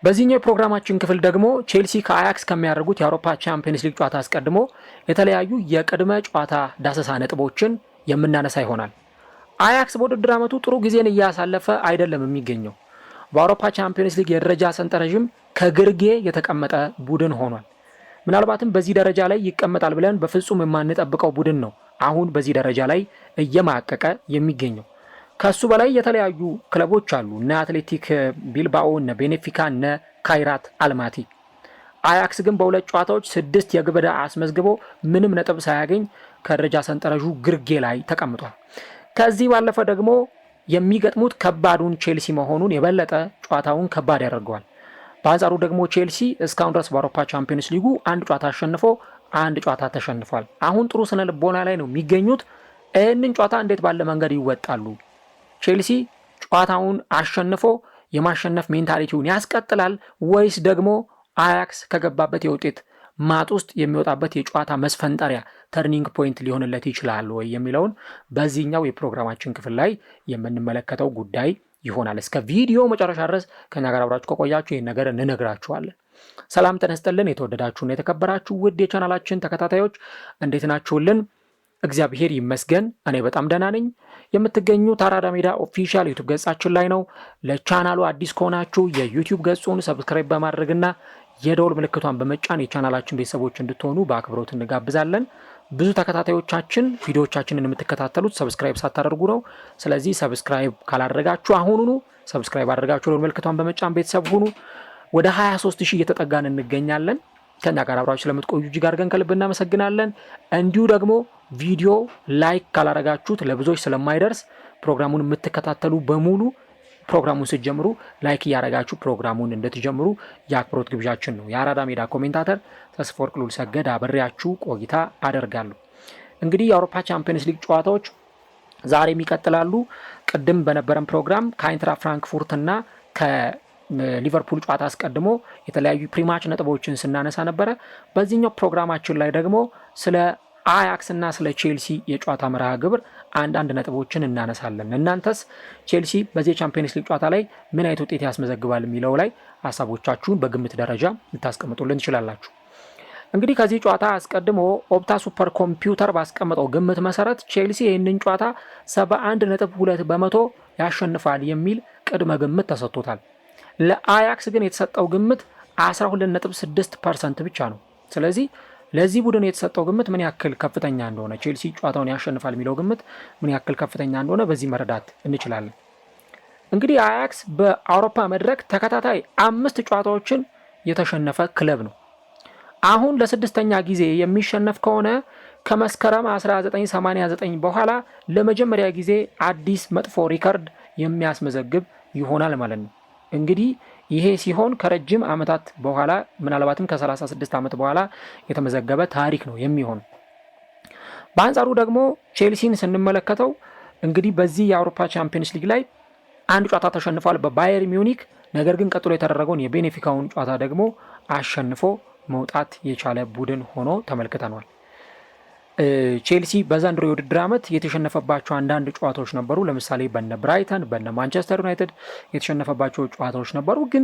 በዚህኛው ፕሮግራማችን ክፍል ደግሞ ቼልሲ ከአያክስ ከሚያደርጉት የአውሮፓ ቻምፒየንስ ሊግ ጨዋታ አስቀድሞ የተለያዩ የቅድመ ጨዋታ ዳሰሳ ነጥቦችን የምናነሳ ይሆናል። አያክስ በውድድር ዓመቱ ጥሩ ጊዜን እያሳለፈ አይደለም የሚገኘው። በአውሮፓ ቻምፒየንስ ሊግ የደረጃ ሰንጠረዥም ከግርጌ የተቀመጠ ቡድን ሆኗል። ምናልባትም በዚህ ደረጃ ላይ ይቀመጣል ብለን በፍጹም የማንጠብቀው ቡድን ነው አሁን በዚህ ደረጃ ላይ እየማቀቀ የሚገኘው። ከሱ በላይ የተለያዩ ክለቦች አሉ፣ እነ አትሌቲክ ቢልባኦ፣ እነ ቤኔፊካ፣ እነ ካይራት አልማቲ። አያክስ ግን በሁለት ጨዋታዎች 6 የግብ ዕዳ አስመዝግቦ ምንም ነጥብ ሳያገኝ ከደረጃ ሰንጠረዡ ግርጌ ላይ ተቀምጧል። ከዚህ ባለፈ ደግሞ የሚገጥሙት ከባዱን ቼልሲ መሆኑን የበለጠ ጨዋታውን ከባድ ያደርገዋል። በአንጻሩ ደግሞ ቼልሲ እስካሁን ድረስ በአውሮፓ ቻምፒየንስ ሊጉ አንድ ጨዋታ አሸንፎ አንድ ጨዋታ ተሸንፏል። አሁን ጥሩ ስነ ልቦና ላይ ነው የሚገኙት። ይህንን ጨዋታ እንዴት ባለ መንገድ ይወጣሉ? ቼልሲ ጨዋታውን አሸንፎ የማሸነፍ ሜንታሊቲውን ያስቀጥላል ወይስ ደግሞ አያክስ ከገባበት የውጤት ማጥ ውስጥ የሚወጣበት የጨዋታ መስፈንጠሪያ ተርኒንግ ፖይንት ሊሆንለት ይችላል ወይ የሚለውን በዚህኛው የፕሮግራማችን ክፍል ላይ የምንመለከተው ጉዳይ ይሆናል። እስከ ቪዲዮ መጨረሻ ድረስ ከኛ ጋር አብራችሁ ከቆያችሁ ይህን ነገር እንነግራችኋለን። ሰላም ተነስተልን። የተወደዳችሁና የተከበራችሁ ውድ የቻናላችን ተከታታዮች እንዴት ናችሁልን? እግዚአብሔር ይመስገን እኔ በጣም ደህና ነኝ። የምትገኙት አራዳ ሜዳ ኦፊሻል ዩቲዩብ ገጻችን ላይ ነው። ለቻናሉ አዲስ ከሆናችሁ የዩቲዩብ ገጹን ሰብስክራይብ በማድረግና የደውል ምልክቷን በመጫን የቻናላችን ቤተሰቦች እንድትሆኑ በአክብሮት እንጋብዛለን። ብዙ ተከታታዮቻችን ቪዲዮዎቻችንን የምትከታተሉት ሰብስክራይብ ሳታደርጉ ነው። ስለዚህ ሰብስክራይብ ካላደረጋችሁ አሁኑኑ ሰብስክራይብ አድርጋችሁ ደውል ምልክቷን በመጫን ቤተሰብ ሁኑ። ወደ 23000 እየተጠጋን እንገኛለን። ከኛ ጋር አብራችሁ ስለምትቆዩ እጅግ አድርገን ከልብ እናመሰግናለን። እንዲሁ ደግሞ ቪዲዮ ላይክ ካላረጋችሁት ለብዙዎች ስለማይደርስ ፕሮግራሙን የምትከታተሉ በሙሉ ፕሮግራሙን ስትጀምሩ ላይክ እያረጋችሁ ፕሮግራሙን እንድትጀምሩ የአክብሮት ግብዣችን ነው። የአራዳ ሜዳ ኮሜንታተር ተስፋወርቅ ሉል ሰገድ አብሬያችሁ ቆይታ አደርጋለሁ። እንግዲህ የአውሮፓ ቻምፒየንስ ሊግ ጨዋታዎች ዛሬም ይቀጥላሉ። ቅድም በነበረን ፕሮግራም ከአይንትራ ፍራንክፉርት እና ሊቨርፑል ጨዋታ አስቀድሞ የተለያዩ ፕሪማች ነጥቦችን ስናነሳ ነበረ። በዚህኛው ፕሮግራማችን ላይ ደግሞ ስለ አያክስ እና ስለ ቼልሲ የጨዋታ መርሃ ግብር አንዳንድ ነጥቦችን እናነሳለን። እናንተስ ቼልሲ በዚህ ቻምፒየንስ ሊግ ጨዋታ ላይ ምን አይነት ውጤት ያስመዘግባል የሚለው ላይ ሀሳቦቻችሁን በግምት ደረጃ ልታስቀምጡልን ትችላላችሁ። እንግዲህ ከዚህ ጨዋታ አስቀድሞ ኦፕታ ሱፐር ኮምፒውተር ባስቀመጠው ግምት መሰረት ቼልሲ ይህንን ጨዋታ 71.2% ያሸንፋል የሚል ቅድመ ግምት ተሰጥቶታል። ለአያክስ ግን የተሰጠው ግምት 12.6% ብቻ ነው። ስለዚህ ለዚህ ቡድን የተሰጠው ግምት ምን ያክል ከፍተኛ እንደሆነ፣ ቼልሲ ጨዋታውን ያሸንፋል የሚለው ግምት ምን ያክል ከፍተኛ እንደሆነ በዚህ መረዳት እንችላለን። እንግዲህ አያክስ በአውሮፓ መድረክ ተከታታይ 5 ጨዋታዎችን የተሸነፈ ክለብ ነው። አሁን ለ6ኛ ጊዜ የሚሸነፍ ከሆነ ከመስከረም 1989 በኋላ ለመጀመሪያ ጊዜ አዲስ መጥፎ ሪከርድ የሚያስመዘግብ ይሆናል ማለት ነው። እንግዲህ ይሄ ሲሆን ከረጅም ዓመታት በኋላ ምናልባትም ከ36 ዓመት በኋላ የተመዘገበ ታሪክ ነው የሚሆነው። በአንጻሩ ደግሞ ቼልሲን ስንመለከተው እንግዲህ በዚህ የአውሮፓ ቻምፒየንስ ሊግ ላይ አንድ ጨዋታ ተሸንፏል በባየር ሚዩኒክ። ነገር ግን ቀጥሎ የተደረገውን የቤኔፊካውን ጨዋታ ደግሞ አሸንፎ መውጣት የቻለ ቡድን ሆኖ ተመልክተናል። ቼልሲ በዘንድሮ የውድድር ዓመት የተሸነፈባቸው አንዳንድ ጨዋታዎች ነበሩ። ለምሳሌ በነ ብራይተን፣ በነ ማንቸስተር ዩናይትድ የተሸነፈባቸው ጨዋታዎች ነበሩ። ግን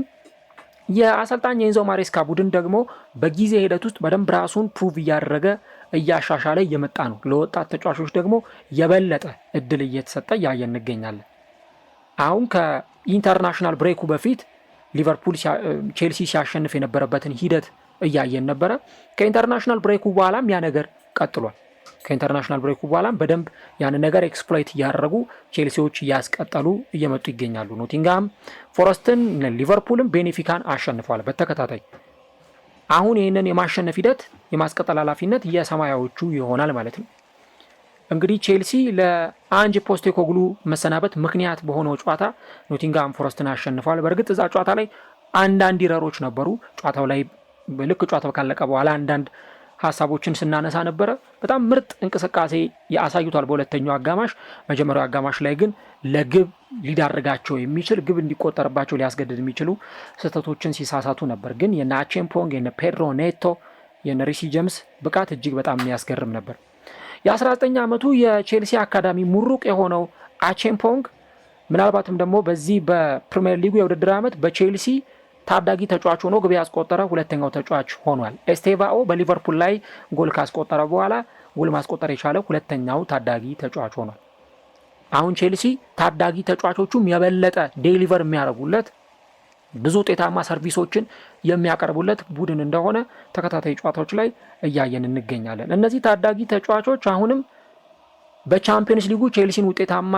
የአሰልጣኝ ኤንዞ ማሬስካ ቡድን ደግሞ በጊዜ ሂደት ውስጥ በደንብ ራሱን ፕሩቭ እያደረገ እያሻሻለ እየመጣ ነው። ለወጣት ተጫዋቾች ደግሞ የበለጠ እድል እየተሰጠ እያየን እንገኛለን። አሁን ከኢንተርናሽናል ብሬኩ በፊት ሊቨርፑል ቼልሲ ሲያሸንፍ የነበረበትን ሂደት እያየን ነበረ። ከኢንተርናሽናል ብሬኩ በኋላም ያ ነገር ቀጥሏል። ከኢንተርናሽናል ብሬኩ በኋላም በደንብ ያን ነገር ኤክስፕሎይት እያደረጉ ቼልሲዎች እያስቀጠሉ እየመጡ ይገኛሉ። ኖቲንግሃም ፎረስትን፣ ሊቨርፑልም ቤኔፊካን አሸንፈዋል በተከታታይ። አሁን ይህንን የማሸነፍ ሂደት የማስቀጠል ኃላፊነት የሰማያዎቹ ይሆናል ማለት ነው። እንግዲህ ቼልሲ ለአንጅ ፖስቴኮግሉ መሰናበት ምክንያት በሆነው ጨዋታ ኖቲንግሃም ፎረስትን አሸንፈዋል። በእርግጥ እዛ ጨዋታ ላይ አንዳንድ ኢረሮች ነበሩ። ጨዋታው ላይ ልክ ጨዋታው ካለቀ በኋላ አንዳንድ ሀሳቦችን ስናነሳ ነበረ። በጣም ምርጥ እንቅስቃሴ ያሳዩታል በሁለተኛው አጋማሽ። መጀመሪያው አጋማሽ ላይ ግን ለግብ ሊዳርጋቸው የሚችል ግብ እንዲቆጠርባቸው ሊያስገድድ የሚችሉ ስህተቶችን ሲሳሳቱ ነበር። ግን የነ አቼምፖንግ፣ የነ ፔድሮ ኔቶ፣ የነ ሪሲ ጄምስ ብቃት እጅግ በጣም የሚያስገርም ነበር። የ19 ዓመቱ የቼልሲ አካዳሚ ሙሩቅ የሆነው አቼምፖንግ ምናልባትም ደግሞ በዚህ በፕሪሚየር ሊጉ የውድድር ዓመት በቼልሲ ታዳጊ ተጫዋች ሆኖ ግብ ያስቆጠረ ሁለተኛው ተጫዋች ሆኗል። ኤስቴቫኦ በሊቨርፑል ላይ ጎል ካስቆጠረ በኋላ ጎል ማስቆጠር የቻለ ሁለተኛው ታዳጊ ተጫዋች ሆኗል። አሁን ቼልሲ ታዳጊ ተጫዋቾቹም የበለጠ ዴሊቨር የሚያደርጉለት ብዙ ውጤታማ ሰርቪሶችን የሚያቀርቡለት ቡድን እንደሆነ ተከታታይ ጨዋታዎች ላይ እያየን እንገኛለን። እነዚህ ታዳጊ ተጫዋቾች አሁንም በቻምፒየንስ ሊጉ ቼልሲን ውጤታማ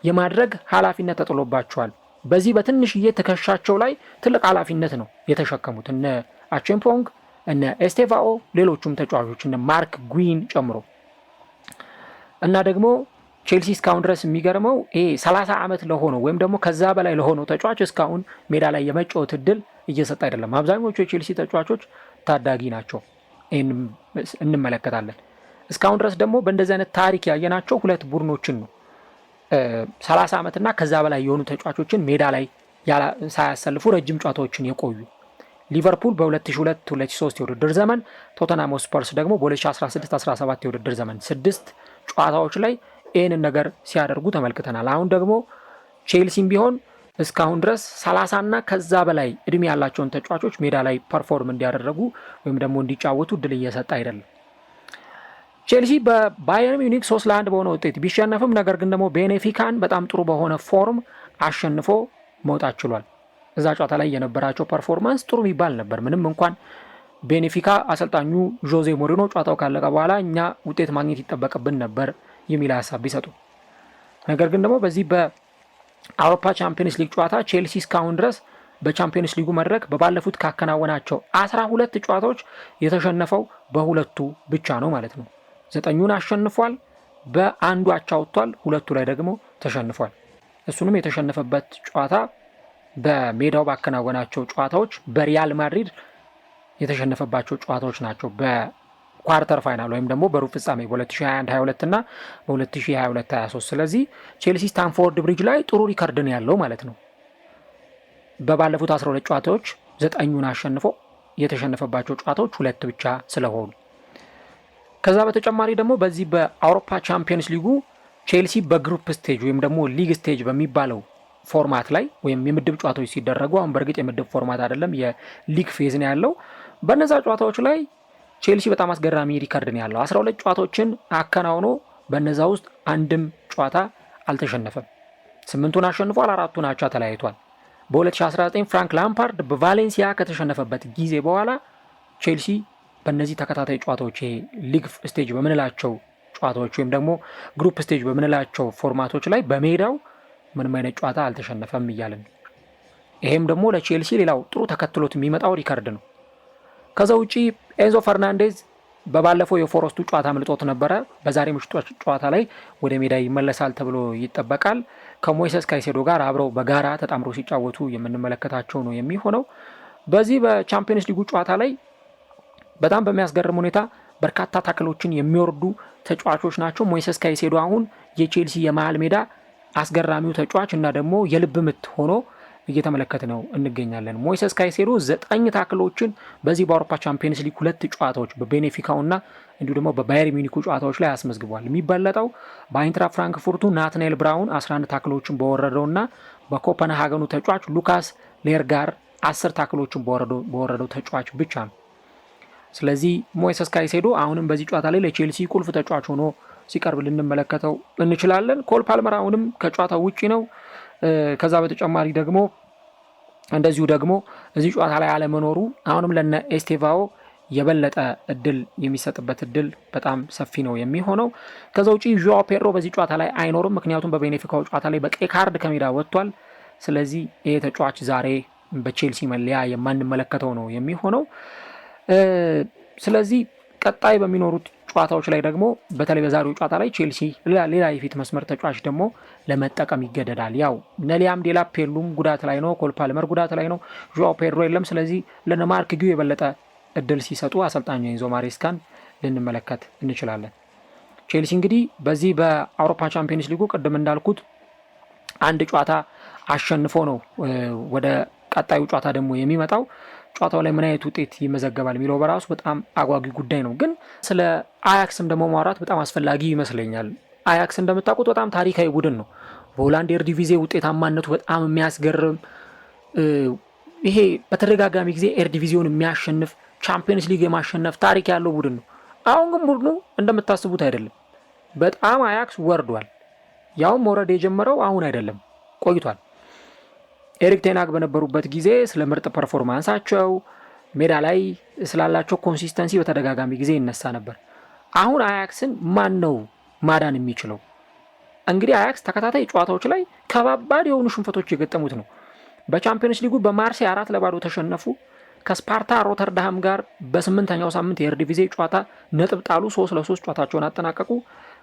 የማድረግ ኃላፊነት ተጥሎባቸዋል። በዚህ በትንሽዬ ትከሻቸው ላይ ትልቅ ኃላፊነት ነው የተሸከሙት እነ አቼምፖንግ፣ እነ ኤስቴቫኦ፣ ሌሎቹም ተጫዋቾች እነ ማርክ ጉዊን ጨምሮ እና ደግሞ ቼልሲ እስካሁን ድረስ የሚገርመው 30 ዓመት ለሆነው ወይም ደግሞ ከዛ በላይ ለሆነው ተጫዋች እስካሁን ሜዳ ላይ የመጫወት እድል እየሰጠ አይደለም። አብዛኞቹ የቼልሲ ተጫዋቾች ታዳጊ ናቸው። ይህን እንመለከታለን። እስካሁን ድረስ ደግሞ በእንደዚህ አይነት ታሪክ ያየናቸው ሁለት ቡድኖችን ነው 30 ዓመትና ከዛ በላይ የሆኑ ተጫዋቾችን ሜዳ ላይ ሳያሰልፉ ረጅም ጨዋታዎችን የቆዩ ሊቨርፑል በ2002-2003 የውድድር ዘመን፣ ቶተንሃም ስፐርስ ደግሞ በ2016-17 የውድድር ዘመን 6 ጨዋታዎች ላይ ይህንን ነገር ሲያደርጉ ተመልክተናል። አሁን ደግሞ ቼልሲም ቢሆን እስካሁን ድረስ 30 እና ከዛ በላይ እድሜ ያላቸውን ተጫዋቾች ሜዳ ላይ ፐርፎርም እንዲያደረጉ ወይም ደግሞ እንዲጫወቱ እድል እየሰጠ አይደለም። ቼልሲ በባየር ሚዩኒክ 3-1 በሆነ ውጤት ቢሸነፍም ነገር ግን ደግሞ ቤኔፊካን በጣም ጥሩ በሆነ ፎርም አሸንፎ መውጣት ችሏል። እዛ ጨዋታ ላይ የነበራቸው ፐርፎርማንስ ጥሩ የሚባል ነበር። ምንም እንኳን ቤኔፊካ አሰልጣኙ ጆዜ ሞሪኖ ጨዋታው ካለቀ በኋላ እኛ ውጤት ማግኘት ይጠበቅብን ነበር የሚል ሀሳብ ቢሰጡ፣ ነገር ግን ደግሞ በዚህ በአውሮፓ ቻምፒየንስ ሊግ ጨዋታ ቼልሲ እስካሁን ድረስ በቻምፒየንስ ሊጉ መድረክ በባለፉት ካከናወናቸው 12 ጨዋታዎች የተሸነፈው በሁለቱ ብቻ ነው ማለት ነው። 9ኙን አሸንፏል፣ በአንዱ አቻ ወጥቷል፣ 2ቱ ላይ ደግሞ ተሸንፏል። እሱንም የተሸነፈበት ጨዋታ በሜዳው ባከናወናቸው ጨዋታዎች በሪያል ማድሪድ የተሸነፈባቸው ጨዋታዎች ናቸው። በኳርተር ፋይናል ወይም ደግሞ በሩብ ፍጻሜ በ2021-22 እና በ2022-23። ስለዚህ ቼልሲ ስታንፎርድ ብሪጅ ላይ ጥሩ ሪከርድ ነው ያለው ማለት ነው። በባለፉት 12 ጨዋታዎች 9ኙን አሸንፎ የተሸነፈባቸው ጨዋታዎች 2 ብቻ ስለሆኑ፣ ከዛ በተጨማሪ ደግሞ በዚህ በአውሮፓ ቻምፒየንስ ሊጉ ቼልሲ በግሩፕ ስቴጅ ወይም ደግሞ ሊግ ስቴጅ በሚባለው ፎርማት ላይ ወይም የምድብ ጨዋታዎች ሲደረጉ፣ አሁን በእርግጥ የምድብ ፎርማት አይደለም የሊግ ፌዝ ነው ያለው። በነዛ ጨዋታዎች ላይ ቼልሲ በጣም አስገራሚ ሪከርድ ነው ያለው። 12 ጨዋታዎችን አከናውኖ በነዛ ውስጥ አንድም ጨዋታ አልተሸነፈም። 8ቱን አሸንፏል፣ 4ቱን አቻ ተለያይቷል። በ2019 ፍራንክ ላምፓርድ በቫሌንሲያ ከተሸነፈበት ጊዜ በኋላ ቼልሲ በእነዚህ ተከታታይ ጨዋታዎች ሊግ ስቴጅ በምንላቸው ጨዋታዎች ወይም ደግሞ ግሩፕ ስቴጅ በምንላቸው ፎርማቶች ላይ በሜዳው ምንም አይነት ጨዋታ አልተሸነፈም እያለን፣ ይሄም ደግሞ ለቼልሲ ሌላው ጥሩ ተከትሎት የሚመጣው ሪከርድ ነው። ከዛ ውጪ ኤንዞ ፈርናንዴዝ በባለፈው የፎረስቱ ጨዋታ ምልጦት ነበረ። በዛሬ ምሽቱ ጨዋታ ላይ ወደ ሜዳ ይመለሳል ተብሎ ይጠበቃል። ከሞይሰስ ካይሴዶ ጋር አብረው በጋራ ተጣምሮ ሲጫወቱ የምንመለከታቸው ነው የሚሆነው። በዚህ በቻምፒየንስ ሊጉ ጨዋታ ላይ በጣም በሚያስገርም ሁኔታ በርካታ ታክሎችን የሚወርዱ ተጫዋቾች ናቸው። ሞይሰስ ካይሴዶ አሁን የቼልሲ የመሃል ሜዳ አስገራሚው ተጫዋች እና ደግሞ የልብ ምት ሆኖ እየተመለከት ነው እንገኛለን። ሞይሰስ ካይሴዶ 9 ታክሎችን በዚህ በአውሮፓ ቻምፒየንስ ሊግ 2 ጨዋታዎች በቤኔፊካው እና እንዲሁ ደግሞ በባየር ሚኒኩ ጨዋታዎች ላይ አስመዝግቧል። የሚበለጠው በአይንትራ ፍራንክፉርቱ ናትናኤል ብራውን 11 ታክሎችን በወረደውና በኮፐንሃገኑ ተጫዋች ሉካስ ሌርጋር 10 ታክሎችን በወረደው ተጫዋች ብቻ ነው። ስለዚህ ሞይሰስ ካይሴዶ አሁንም በዚህ ጨዋታ ላይ ለቼልሲ ቁልፍ ተጫዋች ሆኖ ሲቀርብ ልንመለከተው እንችላለን። ኮል ፓልመር አሁንም ከጨዋታው ውጪ ነው። ከዛ በተጨማሪ ደግሞ እንደዚሁ ደግሞ እዚህ ጨዋታ ላይ አለመኖሩ አሁንም ለነ ኤስቴቫኦ የበለጠ እድል የሚሰጥበት እድል በጣም ሰፊ ነው የሚሆነው። ከዛ ውጪ ዦአው ፔድሮ በዚህ ጨዋታ ላይ አይኖርም፣ ምክንያቱም በቤኔፊካው ጨዋታ ላይ በቀይ ካርድ ከሜዳ ወጥቷል። ስለዚህ ይሄ ተጫዋች ዛሬ በቼልሲ መለያ የማንመለከተው ነው የሚሆነው። ስለዚህ ቀጣይ በሚኖሩት ጨዋታዎች ላይ ደግሞ በተለይ በዛሬው ጨዋታ ላይ ቼልሲ ሌላ የፊት መስመር ተጫዋች ደግሞ ለመጠቀም ይገደዳል። ያው ነሊያም ዴላፕ የሉም፣ ጉዳት ላይ ነው። ኮል ፓልመር ጉዳት ላይ ነው። ዦአው ፔድሮ የለም። ስለዚህ ለማርክ ጉዊ የበለጠ እድል ሲሰጡ አሰልጣኝ ኤንዞ ማሬስካን ልንመለከት እንችላለን። ቼልሲ እንግዲህ በዚህ በአውሮፓ ቻምፒየንስ ሊጉ ቅድም እንዳልኩት አንድ ጨዋታ አሸንፎ ነው ወደ ቀጣዩ ጨዋታ ደግሞ የሚመጣው። ጨዋታው ላይ ምን አይነት ውጤት ይመዘገባል የሚለው በራሱ በጣም አጓጊ ጉዳይ ነው። ግን ስለ አያክስም ደግሞ ማውራት በጣም አስፈላጊ ይመስለኛል። አያክስ እንደምታውቁት በጣም ታሪካዊ ቡድን ነው። በሆላንድ ኤርዲቪዜ ውጤታማነቱ በጣም የሚያስገርም ይሄ በተደጋጋሚ ጊዜ ኤርዲቪዚዮን የሚያሸንፍ ቻምፒየንስ ሊግ የማሸነፍ ታሪክ ያለው ቡድን ነው። አሁን ግን ቡድኑ እንደምታስቡት አይደለም። በጣም አያክስ ወርዷል። ያውም መውረድ የጀመረው አሁን አይደለም፣ ቆይቷል። ኤሪክ ቴን ሃግ በነበሩበት ጊዜ ስለ ምርጥ ፐርፎርማንሳቸው ሜዳ ላይ ስላላቸው ኮንሲስተንሲ በተደጋጋሚ ጊዜ ይነሳ ነበር። አሁን አያክስን ማን ነው ማዳን የሚችለው? እንግዲህ አያክስ ተከታታይ ጨዋታዎች ላይ ከባባድ የሆኑ ሽንፈቶች የገጠሙት ነው። በቻምፒየንስ ሊጉ በማርሴይ 4-0 ተሸነፉ። ከስፓርታ ሮተርዳሃም ጋር በ8ኛው ሳምንት የኤርዲቪዜ ጨዋታ ነጥብ ጣሉ። 3-3 ጨዋታቸውን አጠናቀቁ።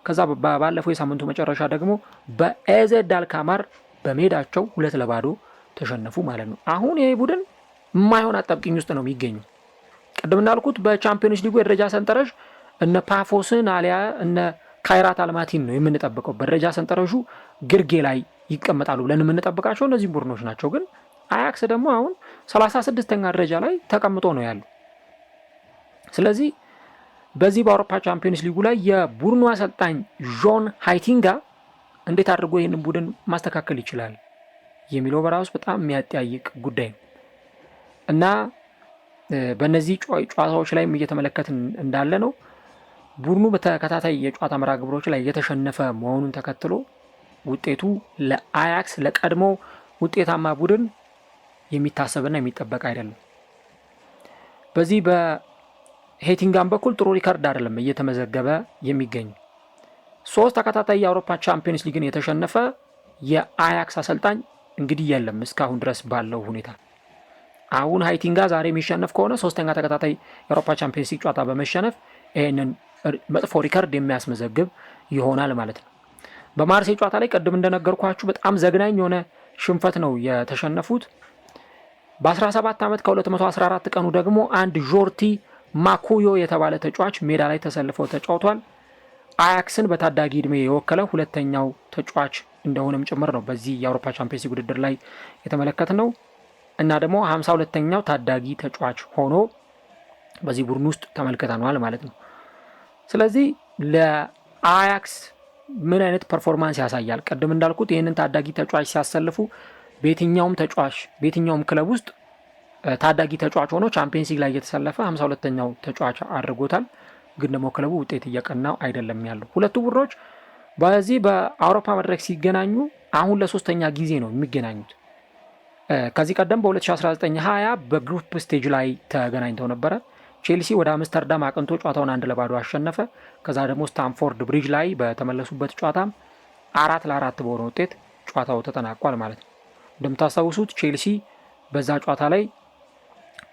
ከዛ ባለፈው የሳምንቱ መጨረሻ ደግሞ በኤዜድ አልካማር በሜዳቸው 2-0 ተሸነፉ ማለት ነው። አሁን ይሄ ቡድን የማይሆን አጣብቂኝ ውስጥ ነው የሚገኙ። ቅድም እንዳልኩት በቻምፒየንስ ሊጉ የደረጃ ሰንጠረዥ እነ ፓፎስን አሊያ እነ ካይራት አልማቲን ነው የምንጠብቀው። በደረጃ ሰንጠረዡ ግርጌ ላይ ይቀመጣሉ ብለን የምንጠብቃቸው እነዚህ ቡድኖች ናቸው። ግን አያክስ ደግሞ አሁን 36ኛ ደረጃ ላይ ተቀምጦ ነው ያሉ። ስለዚህ በዚህ በአውሮፓ ቻምፒየንስ ሊጉ ላይ የቡድኑ አሰልጣኝ ጆን ሃይቲንጋ እንዴት አድርጎ ይህንን ቡድን ማስተካከል ይችላል የሚለው በራሱ በጣም የሚያጠያይቅ ጉዳይ ነው እና በእነዚህ ጨዋታዎች ላይም እየተመለከትን እንዳለ ነው ቡድኑ በተከታታይ የጨዋታ መርሃ ግብሮች ላይ እየተሸነፈ መሆኑን ተከትሎ ውጤቱ ለአያክስ ለቀድሞ ውጤታማ ቡድን የሚታሰብና የሚጠበቅ አይደለም። በዚህ በሄቲንጋም በኩል ጥሩ ሪከርድ አይደለም እየተመዘገበ የሚገኝ። 3 ተከታታይ የአውሮፓ ቻምፒየንስ ሊግን የተሸነፈ የአያክስ አሰልጣኝ እንግዲህ የለም እስካሁን ድረስ ባለው ሁኔታ። አሁን ሃይቲንጋ ዛሬ የሚሸነፍ ከሆነ 3ኛ ተከታታይ የአውሮፓ ቻምፒየንስ ሊግ ጨዋታ በመሸነፍ ይህንን መጥፎ ሪከርድ የሚያስመዘግብ ይሆናል ማለት ነው። በማርሴይ ጨዋታ ላይ ቅድም እንደነገርኳችሁ በጣም ዘግናኝ የሆነ ሽንፈት ነው የተሸነፉት። በ17 ዓመት ከ214 ቀኑ ደግሞ አንድ ጆርቲ ማኩዮ የተባለ ተጫዋች ሜዳ ላይ ተሰልፈው ተጫውቷል። አያክስን በታዳጊ ዕድሜ የወከለ ሁለተኛው ተጫዋች እንደሆነም ጭምር ነው በዚህ የአውሮፓ ቻምፒየንስ ሊግ ውድድር ላይ የተመለከትነው እና ደግሞ 52ኛው ታዳጊ ተጫዋች ሆኖ በዚህ ቡድን ውስጥ ተመልክተናል ማለት ነው። ስለዚህ ለአያክስ ምን አይነት ፐርፎርማንስ ያሳያል? ቅድም እንዳልኩት ይህንን ታዳጊ ተጫዋች ሲያሰልፉ በየትኛውም ክለብ ውስጥ ታዳጊ ተጫዋች ሆኖ ቻምፒየንስ ሊግ ላይ እየተሰለፈ 52ኛው ተጫዋች አድርጎታል። ግን ደግሞ ክለቡ ውጤት እየቀናው አይደለም ያለው። ሁለቱ ቡድኖች በዚህ በአውሮፓ መድረክ ሲገናኙ አሁን ለሶስተኛ ጊዜ ነው የሚገናኙት። ከዚህ ቀደም በ2019-20 በግሩፕ ስቴጅ ላይ ተገናኝተው ነበረ። ቼልሲ ወደ አምስተርዳም አቅንቶ ጨዋታውን 1-0 አሸነፈ። ከዛ ደግሞ ስታንፎርድ ብሪጅ ላይ በተመለሱበት ጨዋታ 4-4 በሆነ ውጤት ጨዋታው ተጠናቋል ማለት ነው። እንደምታስታውሱት ቼልሲ በዛ ጨዋታ ላይ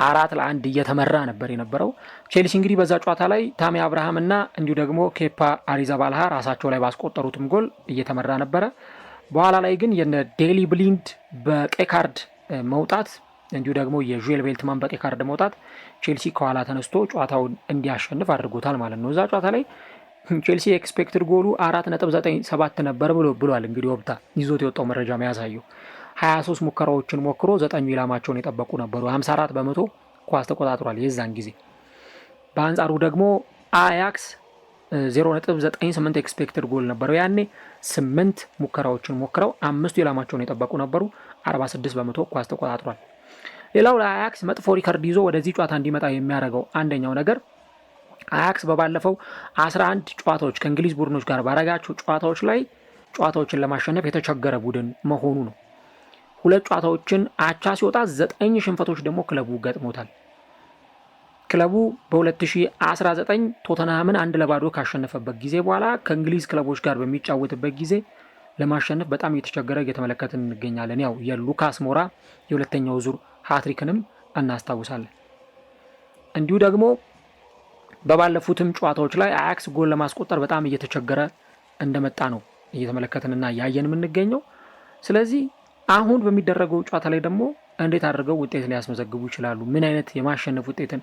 4-1 እየተመራ ነበር የነበረው። ቼልሲ እንግዲህ በዛ ጨዋታ ላይ ታሚ አብርሃም እና እንዲሁ ደግሞ ኬፓ አሪዛባልሃ ራሳቸው ላይ ባስቆጠሩትም ጎል እየተመራ ነበረ። በኋላ ላይ ግን የነ ዴሊ ብሊንድ በቀይ ካርድ መውጣት እንዲሁ ደግሞ የዡዌል ቤልትማን በቀይ ካርድ መውጣት ቼልሲ ከኋላ ተነስቶ ጨዋታውን እንዲያሸንፍ አድርጎታል ማለት ነው። እዛ ጨዋታ ላይ ቼልሲ ኤክስፔክትድ ጎሉ 4.97 ነበር ብሏል። እንግዲህ ወብታ ይዞት የወጣው መረጃ የሚያሳየው 23 ሙከራዎችን ሞክሮ 9 ኢላማቸውን የጠበቁ ነበሩ። 54 በመቶ ኳስ ተቆጣጥሯል የዛን ጊዜ። በአንጻሩ ደግሞ አያክስ 0.98 ኤክስፔክትድ ጎል ነበረው ያኔ። 8 ሙከራዎችን ሞክረው 5 ኢላማቸውን የጠበቁ ነበሩ። 46 በመቶ ኳስ ተቆጣጥሯል። ሌላው ለአያክስ መጥፎ ሪከርድ ይዞ ወደዚህ ጨዋታ እንዲመጣ የሚያደርገው አንደኛው ነገር አያክስ በባለፈው 11 ጨዋታዎች ከእንግሊዝ ቡድኖች ጋር ባረጋቸው ጨዋታዎች ላይ ጨዋታዎችን ለማሸነፍ የተቸገረ ቡድን መሆኑ ነው። 2 ጨዋታዎችን አቻ ሲወጣ 9 ሽንፈቶች ደግሞ ክለቡ ገጥሞታል። ክለቡ በ2019 ቶተንሃምን 1-0 ካሸነፈበት ጊዜ በኋላ ከእንግሊዝ ክለቦች ጋር በሚጫወትበት ጊዜ ለማሸነፍ በጣም እየተቸገረ እየተመለከትን እንገኛለን። ያው የሉካስ ሞራ የሁለተኛው ዙር ሃትሪክንም እናስታውሳለን። እንዲሁ ደግሞ በባለፉትም ጨዋታዎች ላይ አያክስ ጎል ለማስቆጠር በጣም እየተቸገረ እንደመጣ ነው እየተመለከትንና ያየን የምንገኘው። ስለዚህ አሁን በሚደረገው ጨዋታ ላይ ደግሞ እንዴት አድርገው ውጤት ሊያስመዘግቡ ይችላሉ፣ ምን አይነት የማሸነፍ ውጤትን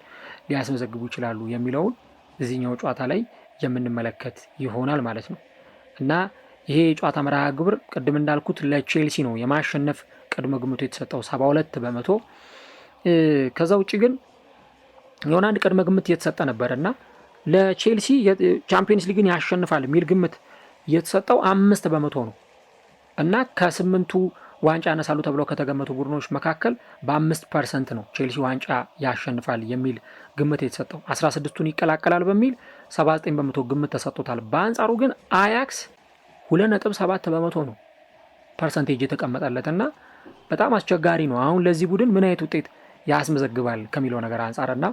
ሊያስመዘግቡ ይችላሉ የሚለውን እዚህኛው ጨዋታ ላይ የምንመለከት ይሆናል ማለት ነው እና ይሄ የጨዋታ መርሃ ግብር ቅድም እንዳልኩት ለቼልሲ ነው የማሸነፍ ቅድመ ግምቱ የተሰጠው 72 በመቶ። ከዛ ውጭ ግን የሆነ አንድ ቅድመ ግምት እየተሰጠ ነበር እና ለቼልሲ ቻምፒየንስ ሊግን ያሸንፋል የሚል ግምት እየተሰጠው 5 በመቶ ነው እና ከ8 ዋንጫ ያነሳሉ ተብለው ከተገመቱ ቡድኖች መካከል በ5% ነው ቼልሲ ዋንጫ ያሸንፋል የሚል ግምት የተሰጠው። 16ቱን ይቀላቀላል በሚል 79% ግምት ተሰጥቶታል። በአንጻሩ ግን አያክስ 2.7 በመቶ ነው ፐርሰንቴጅ የተቀመጠለትና በጣም አስቸጋሪ ነው። አሁን ለዚህ ቡድን ምን አይነት ውጤት ያስመዘግባል ከሚለው ነገር አንጻርና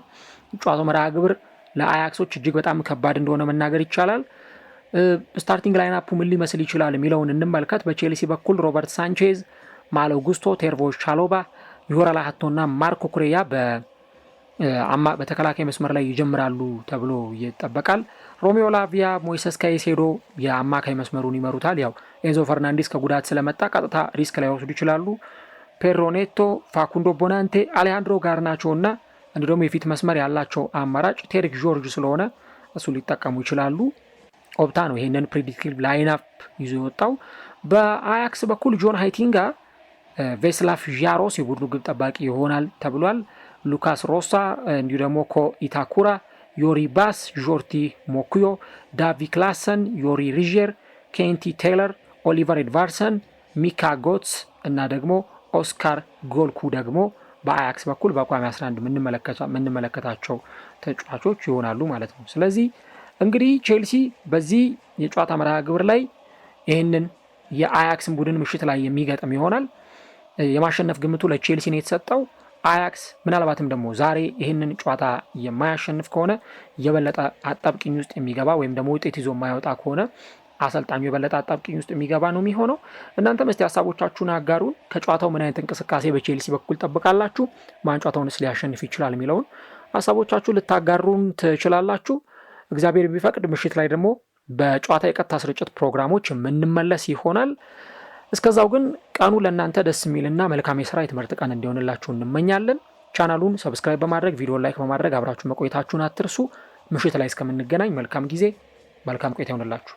ጨዋታው መርሃ ግብር ለአያክሶች እጅግ በጣም ከባድ እንደሆነ መናገር ይቻላል። ስታርቲንግ ላይናፑ ምን ሊመስል ይችላል የሚለውን እንመልከት። በቼልሲ በኩል ሮበርት ሳንቼዝ፣ ማሎ ጉስቶ፣ ቴርቮ ቻሎባ፣ ዮራላ ሀቶና ማርኮ ኩሬያ በተከላካይ መስመር ላይ ይጀምራሉ ተብሎ ይጠበቃል። ሮሜዮ ላቪያ፣ ሞይሰስ ካይሴዶ የአማካይ መስመሩን ይመሩታል። ያው ኤንዞ ፈርናንዴስ ከጉዳት ስለመጣ ቀጥታ ሪስክ ላይ ወስዱ ይችላሉ። ፔድሮ ኔቶ፣ ፋኩንዶ ቦናንቴ፣ አሌሃንድሮ ጋርናቾ እና እንዲህ ደግሞ የፊት መስመር ያላቸው አማራጭ ቴሪክ ጆርጅ ስለሆነ እሱ ሊጠቀሙ ይችላሉ። ኦፕታ ነው ይሄንን ፕሪዲክቲቭ ላይንአፕ ይዞ የወጣው። በአያክስ በኩል ጆን ሃይቲንጋ፣ ቬስላፍ ዣሮስ የቡድኑ ግብ ጠባቂ ይሆናል ተብሏል። ሉካስ ሮሳ፣ እንዲሁ ደግሞ ኮ ኢታኩራ፣ ዮሪ ባስ፣ ጆርቲ ሞኩዮ፣ ዳቪ ክላሰን፣ ዮሪ ሪጀር፣ ኬንቲ ቴይለር፣ ኦሊቨር ኤድቫርሰን፣ ሚካ ጎትስ እና ደግሞ ኦስካር ጎልኩ ደግሞ በአያክስ በኩል በቋሚ 11 የምንመለከታቸው ተጫዋቾች ይሆናሉ ማለት ነው። ስለዚህ እንግዲህ ቼልሲ በዚህ የጨዋታ መርሃ ግብር ላይ ይህንን የአያክስን ቡድን ምሽት ላይ የሚገጥም ይሆናል። የማሸነፍ ግምቱ ለቼልሲ ነው የተሰጠው። አያክስ ምናልባትም ደግሞ ዛሬ ይህንን ጨዋታ የማያሸንፍ ከሆነ የበለጠ አጣብቂኝ ውስጥ የሚገባ ወይም ደግሞ ውጤት ይዞ የማይወጣ ከሆነ አሰልጣኙ የበለጠ አጣብቂኝ ውስጥ የሚገባ ነው የሚሆነው። እናንተም እስቲ ሀሳቦቻችሁን አጋሩን። ከጨዋታው ምን አይነት እንቅስቃሴ በቼልሲ በኩል ጠብቃላችሁ? ማን ጨዋታውንስ ሊያሸንፍ ይችላል የሚለውን ሀሳቦቻችሁ ልታጋሩን ትችላላችሁ። እግዚአብሔር ቢፈቅድ ምሽት ላይ ደግሞ በጨዋታ የቀጥታ ስርጭት ፕሮግራሞች የምንመለስ ይሆናል። እስከዛው ግን ቀኑ ለእናንተ ደስ የሚልና መልካም የስራ የትምህርት ቀን እንዲሆንላችሁ እንመኛለን። ቻናሉን ሰብስክራይብ በማድረግ ቪዲዮ ላይክ በማድረግ አብራችሁ መቆየታችሁን አትርሱ። ምሽት ላይ እስከምንገናኝ መልካም ጊዜ፣ መልካም ቆይታ ይሆንላችሁ።